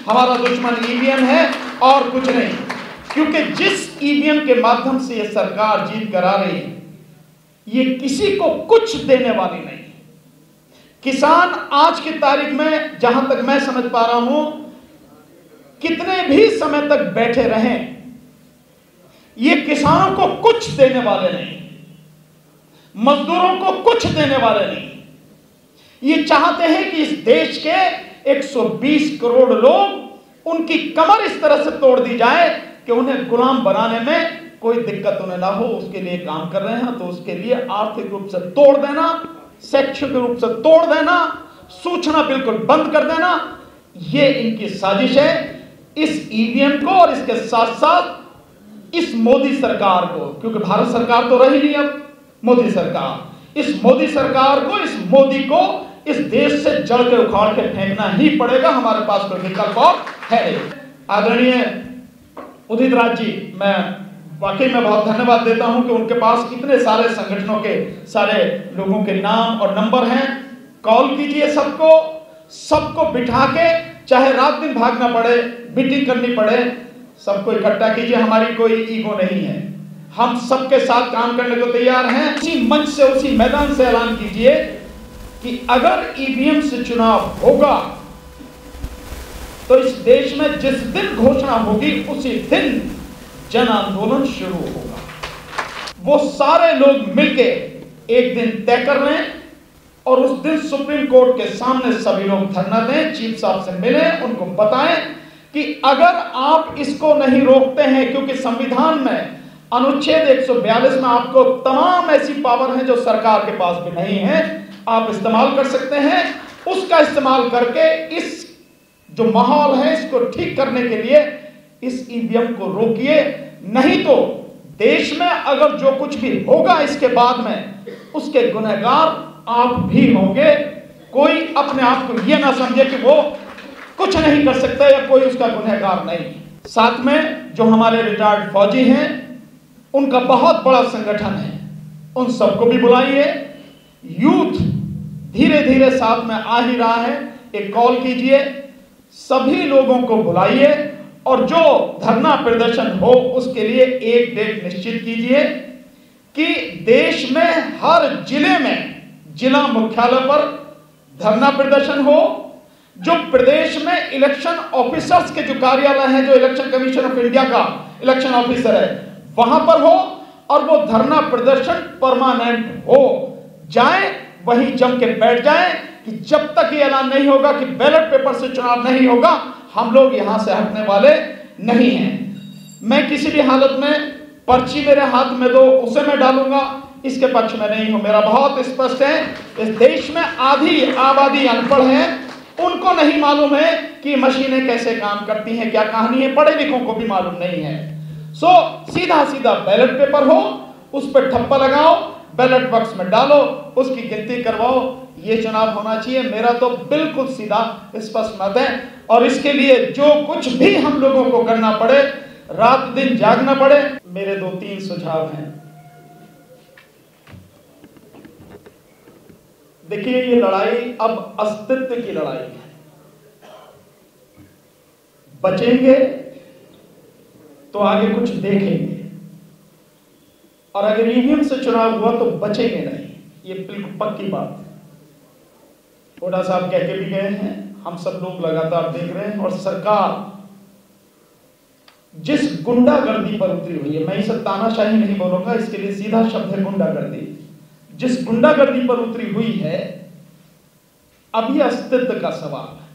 हमारा दुश्मन ईवीएम है और कुछ नहीं। क्योंकि जिस ईवीएम के माध्यम से ये सरकार जीत करा रही है, ये किसी को कुछ देने वाली नहीं। किसान आज की तारीख में, जहां तक मैं समझ पा रहा हूं, कितने भी समय तक बैठे रहें, ये किसानों को कुछ देने वाले नहीं, मजदूरों को कुछ देने वाले नहीं। ये चाहते हैं कि इस देश के 120 करोड़ लोग, उनकी कमर इस तरह से तोड़ दी जाए कि उन्हें गुलाम बनाने में कोई दिक्कत उन्हें ना हो। उसके लिए काम कर रहे हैं। तो उसके लिए आर्थिक रूप से तोड़ देना, शैक्षिक रूप से तोड़ देना, सूचना बिल्कुल बंद कर देना, ये इनकी साजिश है। इस ईवीएम को और इसके साथ साथ इस मोदी सरकार को, क्योंकि भारत सरकार तो रही नहीं अब, मोदी सरकार, इस मोदी सरकार को, इस मोदी को इस देश से जड़ के उखाड़ के फेंकना ही पड़ेगा। हमारे पास कोई विकल्प और है। आदरणीय उदित राज जी, मैं वाकई में बहुत धन्यवाद देता हूं कि उनके पास इतने सारे संगठनों के सारे लोगों के नाम और नंबर हैं। कॉल कीजिए सबको बिठा के, चाहे रात दिन भागना पड़े, मीटिंग करनी पड़े, सबको इकट्ठा कीजिए। हमारी कोई ईगो नहीं है, हम सबके साथ काम करने को तैयार हैं। उसी मंच से, उसी मैदान से ऐलान कीजिए कि अगर ईवीएम से चुनाव होगा तो इस देश में जिस दिन घोषणा होगी उसी दिन जन आंदोलन शुरू होगा। वो सारे लोग मिलके एक दिन तय कर रहे हैं और उस दिन सुप्रीम कोर्ट के सामने सभी लोग धरना दें, चीफ साहब से मिलें, उनको बताएं कि अगर आप इसको नहीं रोकते हैं, क्योंकि संविधान में अनुच्छेद 142 में आपको तमाम ऐसी पावर है जो सरकार के पास भी नहीं है, आप इस्तेमाल कर सकते हैं। उसका इस्तेमाल करके इस जो माहौल है इसको ठीक करने के लिए इस ईवीएम को रोकिए। नहीं तो देश में अगर जो कुछ भी होगा इसके बाद में, उसके गुनहगार आप भी होंगे। कोई अपने आप को यह ना समझे कि वो कुछ नहीं कर सकता या कोई उसका गुनहगार नहीं। साथ में जो हमारे रिटायर्ड फौजी हैं, उनका बहुत बड़ा संगठन है, उन सबको भी बुलाइए। यूथ धीरे धीरे साथ में आ ही रहा है। एक कॉल कीजिए, सभी लोगों को बुलाइए और जो धरना प्रदर्शन हो उसके लिए एक डेट निश्चित कीजिए कि देश में हर जिले में, जिला मुख्यालय पर धरना प्रदर्शन हो। जो प्रदेश में इलेक्शन ऑफिसर्स के जो कार्यालय हैं, जो इलेक्शन कमीशन ऑफ इंडिया का इलेक्शन ऑफिसर है, वहां पर हो और वो धरना प्रदर्शन परमानेंट हो जाए, वहीं जम के बैठ जाए कि जब तक ये ऐलान नहीं होगा कि बैलेट पेपर से चुनाव नहीं होगा, हम लोग यहां से हटने वाले नहीं हैं। मैं किसी भी हालत में पर्ची मेरे हाथ में दो उसे मैं डालूंगा, इसके पक्ष में नहीं हूं। मेरा बहुत स्पष्ट है, इस देश में आधी आबादी अनपढ़ है, उनको नहीं मालूम है कि मशीनें कैसे काम करती हैं, क्या कहानी है, पढ़े लिखों को भी मालूम नहीं है। सो सीधा सीधा बैलेट पेपर हो, उस पर ठप्पा लगाओ, बैलेट बॉक्स में डालो, उसकी गिनती करवाओ, ये चुनाव होना चाहिए। मेरा तो बिल्कुल सीधा स्पष्ट मत है। और इसके लिए जो कुछ भी हम लोगों को करना पड़े, रात दिन जागना पड़े, मेरे 2-3 सुझाव हैं। देखिए, ये लड़ाई अब अस्तित्व की लड़ाई है। बचेंगे तो आगे कुछ देखेंगे, और अगर ईवीएम से चुनाव हुआ तो बचेंगे नहीं, ये बिल्कुल पक्की बात है। हुड्डा साहब कह के भी गए हैं, हम सब लोग लगातार देख रहे हैं। और सरकार जिस गुंडागर्दी पर उतरी हुई है, मैं इसे तानाशाही नहीं बोलूंगा, इसके लिए सीधा शब्द है गुंडागर्दी। जिस गुंडागर्दी पर उतरी हुई है, अब ये अस्तित्व का सवाल है।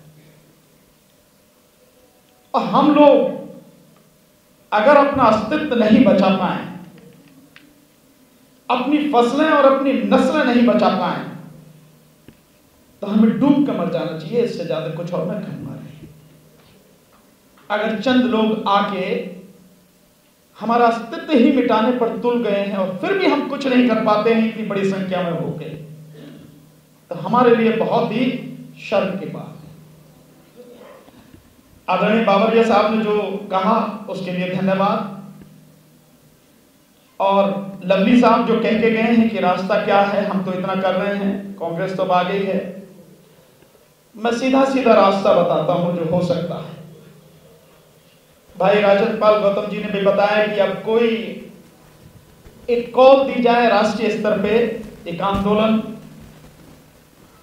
और हम लोग अगर अपना अस्तित्व नहीं बचा पाए, अपनी फसलें और अपनी नस्लें नहीं बचा पाए, तो हमें डूब कर मर जाना चाहिए। इससे ज्यादा कुछ और मैं कहूंगा नहीं। अगर चंद लोग आके हमारा अस्तित्व ही मिटाने पर तुल गए हैं और फिर भी हम कुछ नहीं कर पाते हैं इतनी बड़ी संख्या में होके, तो हमारे लिए बहुत ही शर्म की बात है। आदरणीय बाबरिया साहब ने जो कहा उसके लिए धन्यवाद। और लवली साहब जो कह के गए हैं कि रास्ता क्या है, हम तो इतना कर रहे हैं, कांग्रेस तो आ गई है। मैं सीधा सीधा रास्ता बताता हूं जो हो सकता है। भाई राजनपाल गौतम जी ने भी बताया कि अब कोई एक कॉल दी जाए राष्ट्रीय स्तर पे, एक आंदोलन,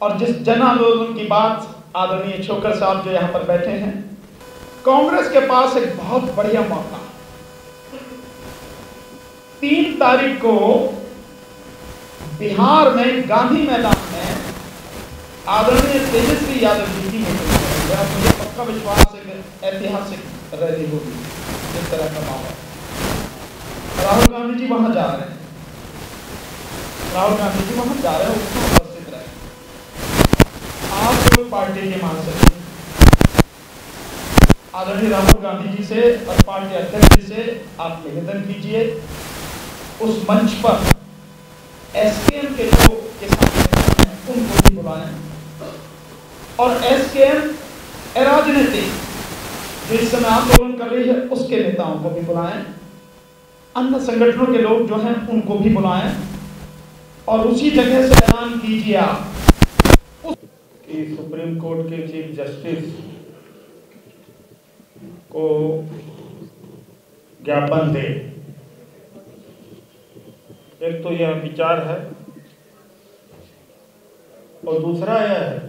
और जिस जन आंदोलन की बात आदरणीय छोकर साहब जो यहां पर बैठे हैं, कांग्रेस के पास एक बहुत बढ़िया मौका। 3 तारीख को बिहार में गांधी मैदान में आदरणीय तेजस्वी यादव जी की मीटिंग है। मुझे पक्का विश्वास है कि ऐतिहासिक रैली होगी इस तरह का माहौल। राहुल गांधी जी वहां जा रहे हैं, राहुल गांधी जी वहां जा रहे हैं, उसमें उपस्थित रहे। आप लोग पार्टी के महासचिव आदरणीय राहुल गांधी जी से और पार्टी अध्यक्ष जी से आप निवेदन कीजिए, उस मंच पर एसकेएम के जो किसान हैं उनको भी बुलाएं, और एसकेएम राजनीतिक जो इस समय आंदोलन कर रही है उसके नेताओं को भी बुलाएं, अन्य संगठनों के लोग जो हैं उनको भी बुलाएं, और उसी जगह से ऐलान कीजिए आप कि सुप्रीम कोर्ट के चीफ जस्टिस को ज्ञापन दे। एक तो यह विचार है, और दूसरा यह है,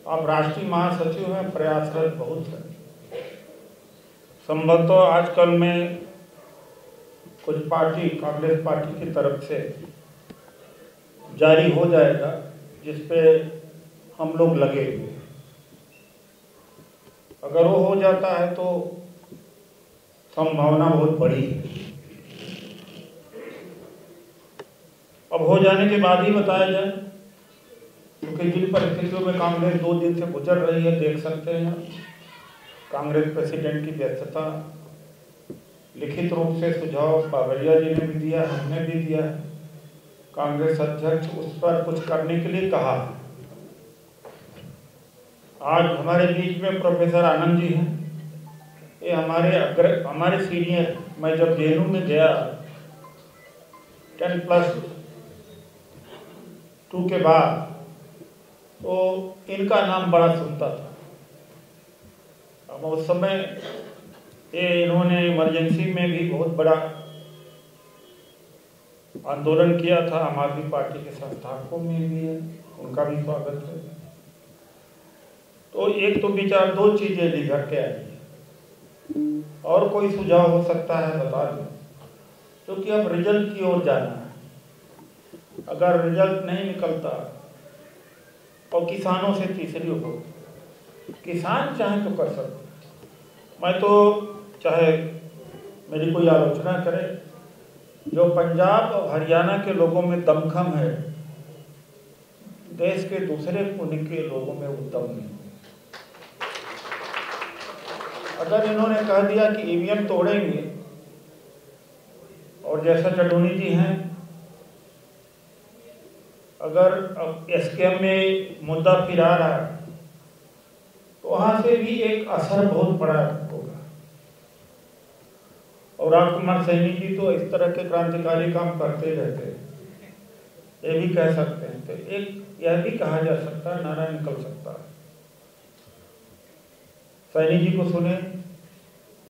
आप राष्ट्रीय महासचिव हैं, प्रयासरत बहुत है। संभवतः आजकल में कुछ पार्टी, कांग्रेस पार्टी की तरफ से जारी हो जाएगा जिस पे हम लोग लगे हुए। अगर वो हो जाता है तो संभावना बहुत बड़ी है। अब हो जाने के बाद ही बताया जाए, क्योंकि जिन परिस्थितियों में कांग्रेस 2 दिन से गुजर रही है देख सकते हैं। कांग्रेस प्रेसिडेंट की व्यस्तता, लिखित रूप से सुझाव बाबरिया जी ने भी दिया, हमने भी दिया है। कांग्रेस अध्यक्ष उस पर कुछ करने के लिए कहा। आज हमारे बीच में प्रोफेसर आनंद जी हैं, ये हमारे सीनियर। मैं जब जेएनयू में गया 10+2 के बाद, तो इनका नाम बड़ा सुनता था। अब उस समय इन्होंने इमरजेंसी में भी बहुत बड़ा आंदोलन किया था। आम आदमी पार्टी के संस्थापकों में भी है, उनका भी स्वागत है। तो एक तो विचार, 2 चीजें निकल के आई, और कोई सुझाव हो सकता है बता दें, क्योंकि अब रिजल्ट की ओर जाना है। अगर रिजल्ट नहीं निकलता और किसानों से तीसरी हो, किसान चाहे तो कर सकते। मैं तो चाहे मेरी कोई आलोचना करे, जो पंजाब और हरियाणा के लोगों में दमखम है, देश के दूसरे कोने के लोगों में वो दम नहीं। अगर इन्होंने कह दिया कि ईवीएम तोड़ेंगे, और जैसा चटोनी जी हैं, अगर अब एसकेएम में मुद्दा फिर आ रहा है तो वहां से भी एक असर बहुत बड़ा होगा। और राजकुमार सैनी जी तो इस तरह के क्रांतिकारी काम करते रहते हैं, ये भी कह सकते हैं। तो एक यह भी कहा जा सकता है, नारा निकल सकता है, सैनी जी को सुने,